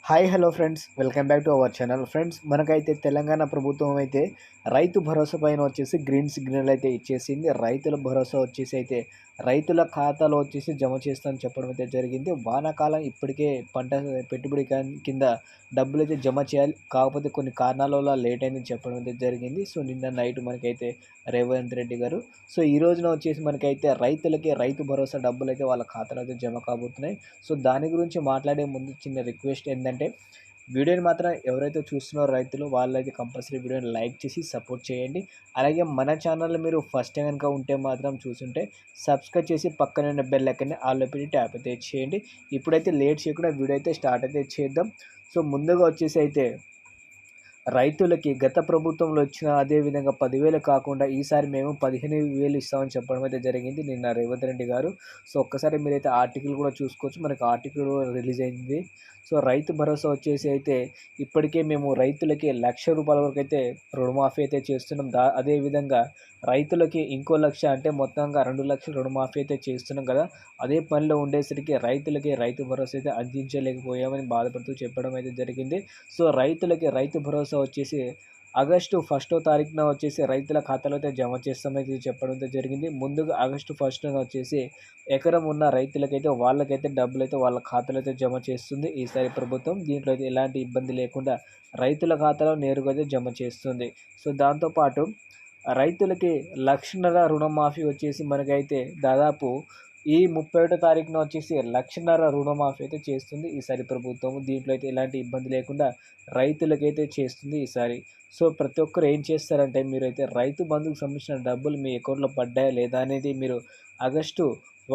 Hi hello friends, welcome back to our channel. Friends, మనకైతే తెలంగాణ ప్రభుత్వం అయితే రైతు భరోసా పైన వచ్చేసి గ్రీన్ సిగ్నల్ అయితే ఇచ్చేసింది. రైతుల భరోసా వచ్చేసి అయితే రైతుల ఖాతాలో వచ్చేసి జమ చేస్తామని చెప్పడం అయితే జరిగింది. వానాకాలం ఇప్పటికే పంట పెట్టుబడి కింద డబ్బులైతే జమ చేయాలి, కాకపోతే కొన్ని కారణాల వల్ల లేట్ అయిందని చెప్పడం అయితే జరిగింది. సో నిన్న నైట్ మనకైతే రేవంత్ రెడ్డి గారు ఈ రోజున వచ్చేసి మనకైతే రైతులకి రైతు భరోసా డబ్బులైతే వాళ్ళ ఖాతాలో అయితే జమ కాబోతున్నాయి. సో దాని గురించి మాట్లాడే ముందు చిన్న రిక్వెస్ట్ ఏంటంటే, వీడియోని మాత్రం ఎవరైతే చూస్తున్నారో రైతులు వాళ్ళైతే కంపల్సరీ వీడియోని లైక్ చేసి సపోర్ట్ చేయండి. అలాగే మన ఛానల్ మీరు ఫస్ట్ టైం కనుక ఉంటే మాత్రం చూస్తుంటే సబ్స్క్రైబ్ చేసి పక్కనే ఉన్న బెల్ ఐకాన్ని ఆల్లో పెట్టి ట్యాప్ అయితే చేయండి. ఇప్పుడైతే లేట్ చేయకుండా వీడియో అయితే స్టార్ట్ అయితే చేద్దాం. సో ముందుగా వచ్చేసి అయితే రైతులకి గత ప్రభుత్వంలో ఇచ్చిన అదే విధంగా 10,000 కాకుండా ఈసారి మేము 15,000 ఇస్తామని చెప్పడం అయితే జరిగింది నిన్న రేవంత్ రెడ్డి గారు. సో ఒక్కసారి మీరైతే ఆర్టికల్ కూడా చూసుకోవచ్చు. మనకి ఆర్టికల్ రిలీజ్ అయింది. సో రైతు భరోసా వచ్చేసి అయితే ఇప్పటికే మేము రైతులకి ₹1,00,000 వరకు అయితే రుణమాఫీ అయితే చేస్తున్నాం. అదేవిధంగా రైతులకి ఇంకో 1,00,000 అంటే మొత్తంగా 2,00,000 రుణమాఫీ అయితే చేస్తున్నాం కదా. అదే పనిలో ఉండేసరికి రైతులకి రైతు భరోసా అయితే అందించలేకపోయామని బాధపడుతూ చెప్పడం అయితే జరిగింది. సో రైతులకి రైతు భరోసా వచ్చేసి ఆగస్టు 1వ తారీఖున వచ్చేసి రైతుల ఖాతాలో అయితే జమ చేస్తామని చెప్పడం అయితే జరిగింది. ముందుగా ఆగస్టు 1న వచ్చేసి ఎకరం ఉన్న రైతులకైతే వాళ్ళకైతే డబ్బులైతే వాళ్ళ ఖాతాలో అయితే జమ చేస్తుంది ఈసారి ప్రభుత్వం. దీంట్లో అయితే ఎలాంటి ఇబ్బంది లేకుండా రైతుల ఖాతాలో నేరుగా అయితే జమ చేస్తుంది. సో దాంతోపాటు రైతులకి 1,00,000 రుణమాఫీ వచ్చేసి మనకైతే దాదాపు ఈ 31 తారీఖున వచ్చేసి 1,00,000 రుణమాఫీ అయితే చేస్తుంది ఈసారి ప్రభుత్వం. దీంట్లో అయితే ఎలాంటి ఇబ్బంది లేకుండా రైతులకైతే చేస్తుంది ఈసారి. సో ప్రతి ఒక్కరు ఏం చేస్తారంటే, మీరైతే రైతు బంధుకు సంబంధించిన డబ్బులు మీ అకౌంట్లో పడ్డాయా లేదా అనేది మీరు ఆగస్టు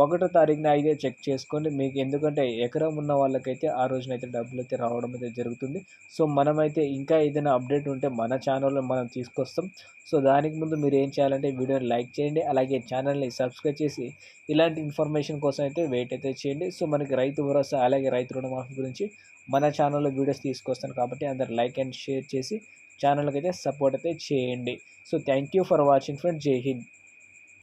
1వ తారీఖున అయితే చెక్ చేసుకోండి. మీకు ఎందుకంటే ఎకరం ఉన్న వాళ్ళకైతే ఆ రోజునైతే డబ్బులైతే రావడం అయితే జరుగుతుంది. సో మనమైతే ఇంకా ఏదైనా అప్డేట్ ఉంటే మన ఛానల్లో మనం తీసుకొస్తాం. సో దానికి ముందు మీరు ఏం చేయాలంటే వీడియోని లైక్ చేయండి, అలాగే ఛానల్ని సబ్స్క్రైబ్ చేసి ఇలాంటి ఇన్ఫర్మేషన్ కోసం అయితే వెయిట్ అయితే చేయండి. సో మనకి రైతు భరోసా అలాగే రైతు రుణమాఫీ గురించి మన ఛానల్లో వీడియోస్ తీసుకొస్తాను కాబట్టి అందరు లైక్ అండ్ షేర్ చేసి ఛానల్కి అయితే సపోర్ట్ అయితే చేయండి. So thank you for watching friends. జై హింద్.